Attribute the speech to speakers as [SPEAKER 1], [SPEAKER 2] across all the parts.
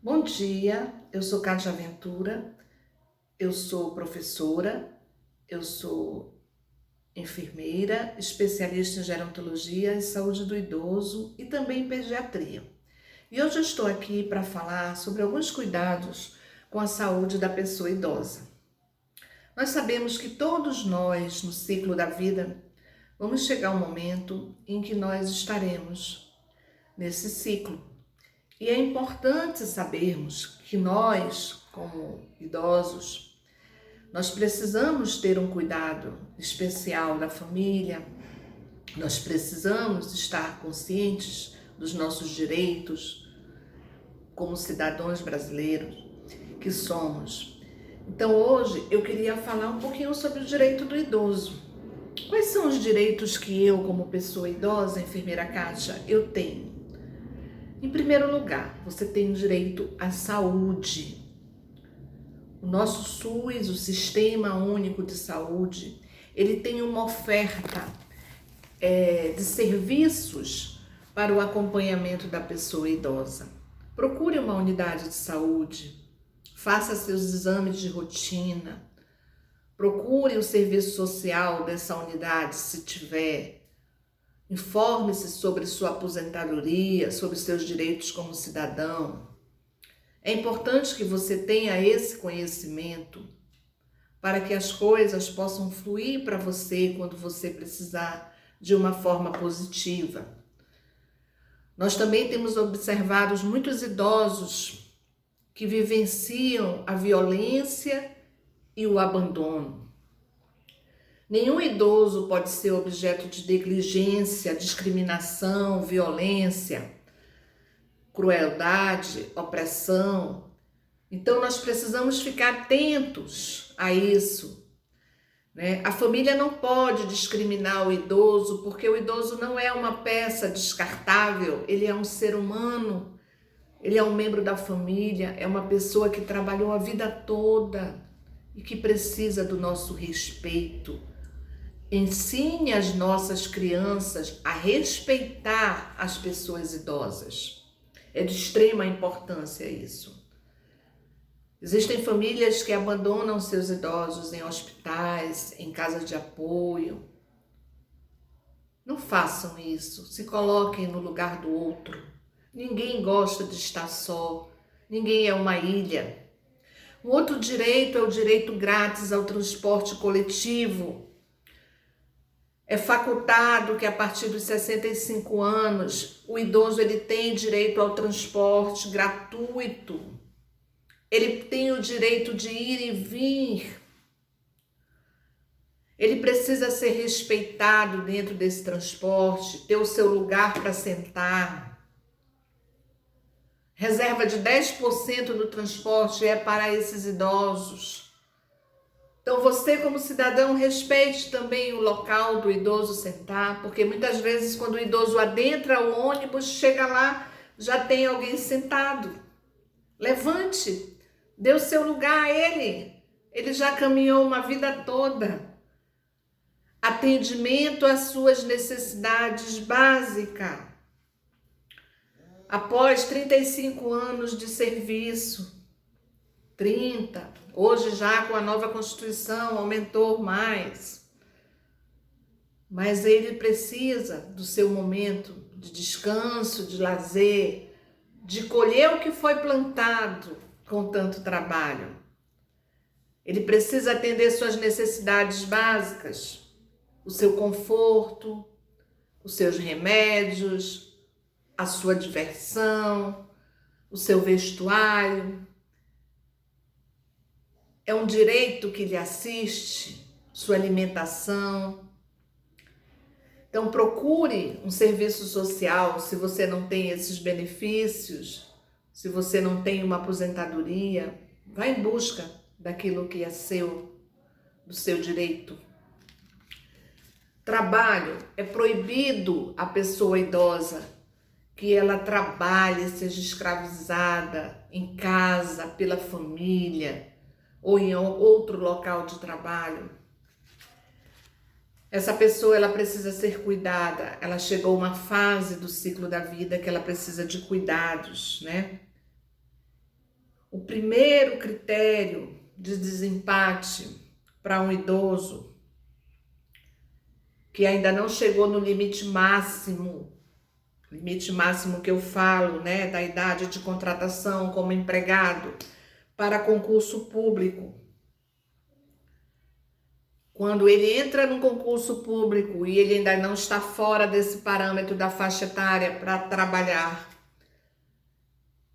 [SPEAKER 1] Bom dia, eu sou Cátia Ventura, eu sou professora, eu sou enfermeira, especialista em gerontologia e saúde do idoso e também em pediatria. E hoje eu estou aqui para falar sobre alguns cuidados com a saúde da pessoa idosa. Nós sabemos que todos nós, no ciclo da vida, vamos chegar um momento em que nós estaremos nesse ciclo. E é importante sabermos que nós, como idosos, nós precisamos ter um cuidado especial da família, nós precisamos estar conscientes dos nossos direitos como cidadãos brasileiros que somos. Então hoje eu queria falar um pouquinho sobre o direito do idoso. Quais são os direitos que eu, como pessoa idosa, enfermeira Kátia, eu tenho? Em primeiro lugar, você tem direito à saúde. O nosso SUS, o Sistema Único de Saúde, ele tem uma oferta de serviços para o acompanhamento da pessoa idosa. Procure uma unidade de saúde, faça seus exames de rotina, procure o serviço social dessa unidade, se tiver. Informe-se sobre sua aposentadoria, sobre seus direitos como cidadão. É importante que você tenha esse conhecimento para que as coisas possam fluir para você quando você precisar de uma forma positiva. Nós também temos observado muitos idosos que vivenciam a violência e o abandono. Nenhum idoso pode ser objeto de negligência, discriminação, violência, crueldade, opressão. Então nós precisamos ficar atentos a isso, né? A família não pode discriminar o idoso, porque o idoso não é uma peça descartável, ele é um ser humano, ele é um membro da família, é uma pessoa que trabalhou a vida toda e que precisa do nosso respeito. Ensine as nossas crianças a respeitar as pessoas idosas. É de extrema importância isso. Existem famílias que abandonam seus idosos em hospitais, em casas de apoio. Não façam isso. Se coloquem no lugar do outro. Ninguém gosta de estar só. Ninguém é uma ilha. Um outro direito é o direito grátis ao transporte coletivo. É facultado que a partir dos 65 anos, o idoso ele tem direito ao transporte gratuito. Ele tem o direito de ir e vir. Ele precisa ser respeitado dentro desse transporte, ter o seu lugar para sentar. Reserva de 10% do transporte é para esses idosos. Então você, como cidadão, respeite também o local do idoso sentar, porque muitas vezes quando o idoso adentra o ônibus, chega lá, já tem alguém sentado. Levante, dê o seu lugar a ele. Ele já caminhou uma vida toda. Atendimento às suas necessidades básicas. Após 35 anos de serviço, 30, hoje já com a nova Constituição aumentou mais. Mas ele precisa do seu momento de descanso, de lazer, de colher o que foi plantado com tanto trabalho. Ele precisa atender suas necessidades básicas, o seu conforto, os seus remédios, a sua diversão, o seu vestuário. É um direito que lhe assiste, sua alimentação. Então procure um serviço social se você não tem esses benefícios, se você não tem uma aposentadoria, vá em busca daquilo que é seu, do seu direito. Trabalho, é proibido a pessoa idosa que ela trabalhe, seja escravizada em casa, pela família ou em outro local de trabalho. Essa pessoa ela precisa ser cuidada, ela chegou a uma fase do ciclo da vida que ela precisa de cuidados, né? O primeiro critério de desempate para um idoso que ainda não chegou no limite máximo que eu falo, né, da idade de contratação como empregado para concurso público. Quando ele entra num concurso público e ele ainda não está fora desse parâmetro da faixa etária para trabalhar,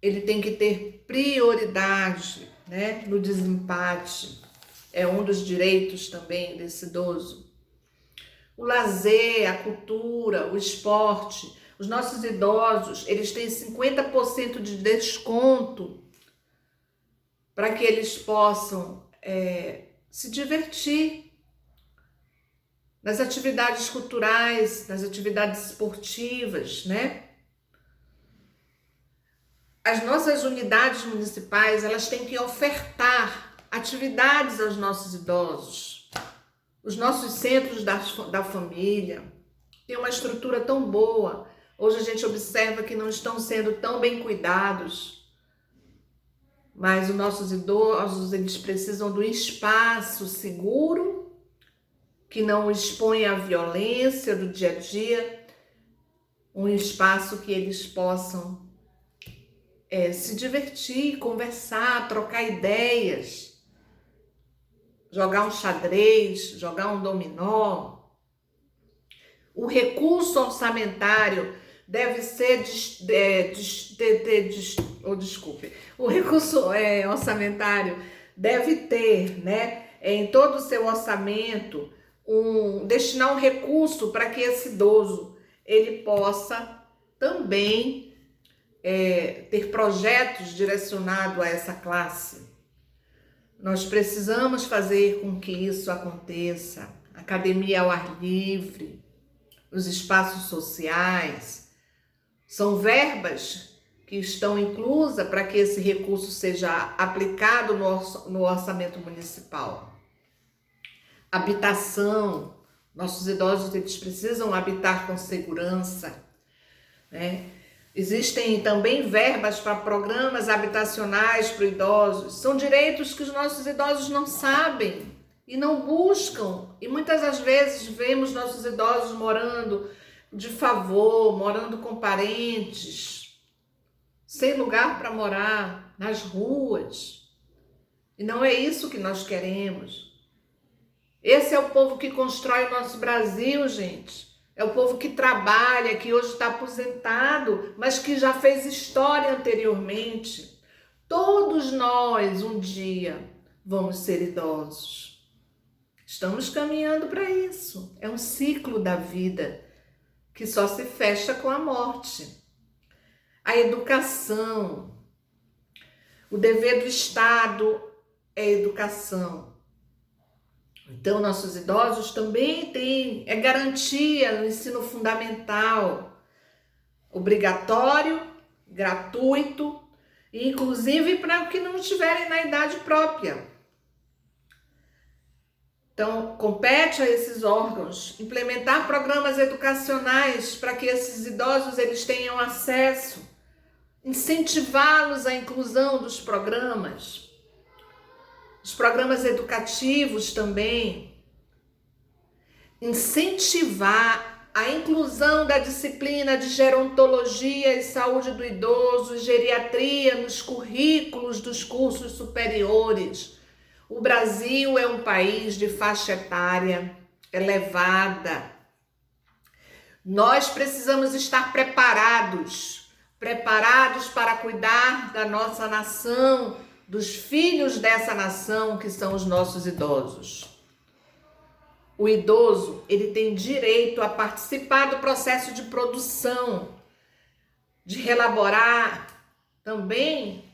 [SPEAKER 1] ele tem que ter prioridade, né, no desempate. É um dos direitos também desse idoso. O lazer, a cultura, o esporte. Os nossos idosos, eles têm 50% de desconto para que eles possam se divertir nas atividades culturais, nas atividades esportivas, né? As nossas unidades municipais, elas têm que ofertar atividades aos nossos idosos. Os nossos centros da família têm uma estrutura tão boa. Hoje a gente observa que não estão sendo tão bem cuidados, mas os nossos idosos, eles precisam de um espaço seguro, que não expõe à violência do dia a dia, um espaço que eles possam se divertir, conversar, trocar ideias, jogar um xadrez, jogar um dominó. O recurso orçamentário deve ser, o recurso orçamentário deve ter, né, em todo o seu orçamento, destinar um recurso para que esse idoso ele possa também ter projetos direcionados a essa classe. Nós precisamos fazer com que isso aconteça. Academia ao ar livre, os espaços sociais, são verbas que estão inclusas para que esse recurso seja aplicado no orçamento municipal. Habitação, nossos idosos eles precisam habitar com segurança, né? Existem também verbas para programas habitacionais para idosos. São direitos que os nossos idosos não sabem e não buscam. E muitas das vezes vemos nossos idosos morando de favor, morando com parentes, sem lugar para morar, nas ruas. E não é isso que nós queremos. Esse é o povo que constrói o nosso Brasil, gente. É o povo que trabalha, que hoje está aposentado, mas que já fez história anteriormente. Todos nós, um dia, vamos ser idosos. Estamos caminhando para isso. É um ciclo da vida que só se fecha com a morte. A educação. O dever do Estado é a educação. Então, nossos idosos também têm garantia no ensino fundamental, obrigatório, gratuito, inclusive para os que não estiverem na idade própria. Então, compete a esses órgãos implementar programas educacionais para que esses idosos eles tenham acesso, incentivá-los à inclusão dos programas. Os programas educativos também, incentivar a inclusão da disciplina de gerontologia e saúde do idoso, geriatria nos currículos dos cursos superiores. O Brasil é um país de faixa etária elevada. Nós precisamos estar preparados para cuidar da nossa nação, dos filhos dessa nação que são os nossos idosos. O idoso, ele tem direito a participar do processo de produção, de relaborar também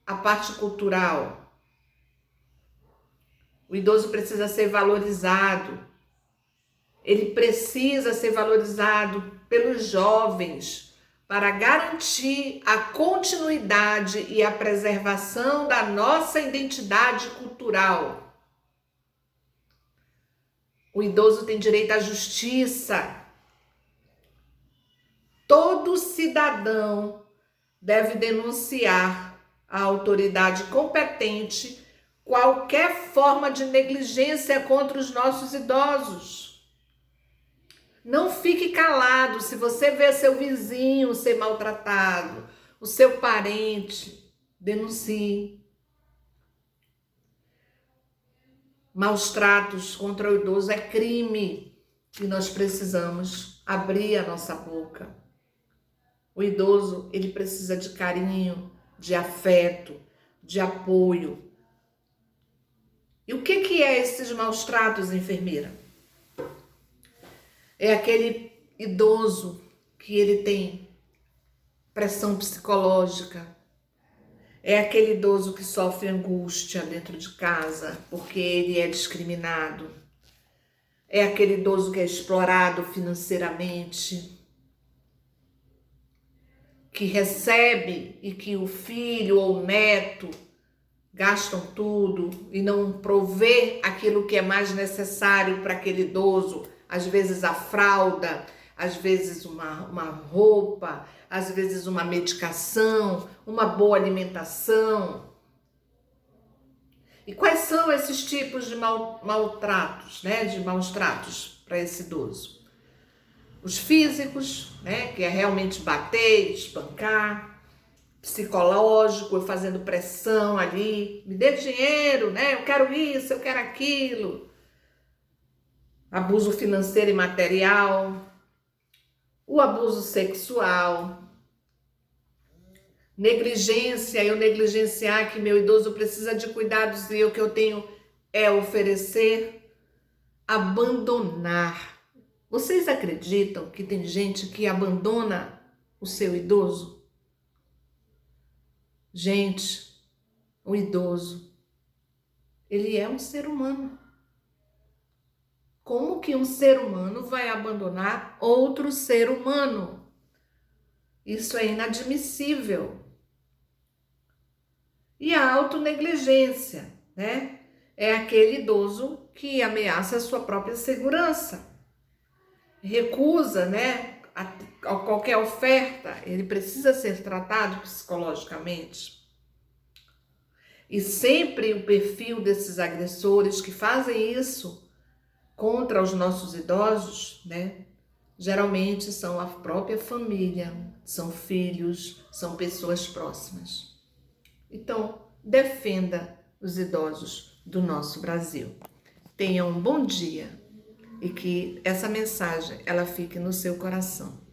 [SPEAKER 1] a parte cultural. O idoso precisa ser valorizado. Ele precisa ser valorizado pelos jovens, para garantir a continuidade e a preservação da nossa identidade cultural. O idoso tem direito à justiça. Todo cidadão deve denunciar à autoridade competente qualquer forma de negligência contra os nossos idosos. Não fique calado se você vê seu vizinho ser maltratado, o seu parente, denuncie. Maus tratos contra o idoso é crime e nós precisamos abrir a nossa boca. O idoso, ele precisa de carinho, de afeto, de apoio. E o que é esses maus tratos, enfermeira? É aquele idoso que ele tem pressão psicológica. É aquele idoso que sofre angústia dentro de casa porque ele é discriminado. É aquele idoso que é explorado financeiramente, que recebe e que o filho ou o neto gastam tudo e não provê aquilo que é mais necessário para aquele idoso. Às vezes a fralda, às vezes uma roupa, às vezes uma medicação, uma boa alimentação. E quais são esses tipos de maltratos, né? De maus tratos para esse idoso? Os físicos, né? Que é realmente bater, espancar. Psicológico, eu fazendo pressão ali, me dê dinheiro, né? Eu quero isso, eu quero aquilo. Abuso financeiro e material. O abuso sexual. Negligência, eu negligenciar que meu idoso precisa de cuidados e o que eu tenho é oferecer. Abandonar. Vocês acreditam que tem gente que abandona o seu idoso? Gente, o idoso, ele é um ser humano. Como que um ser humano vai abandonar outro ser humano? Isso é inadmissível. E a autonegligência, né? É aquele idoso que ameaça a sua própria segurança. Recusa, né? A qualquer oferta, ele precisa ser tratado psicologicamente. E sempre o perfil desses agressores que fazem isso contra os nossos idosos, né? Geralmente são a própria família, são filhos, são pessoas próximas. Então, defenda os idosos do nosso Brasil. Tenha um bom dia e que essa mensagem ela fique no seu coração.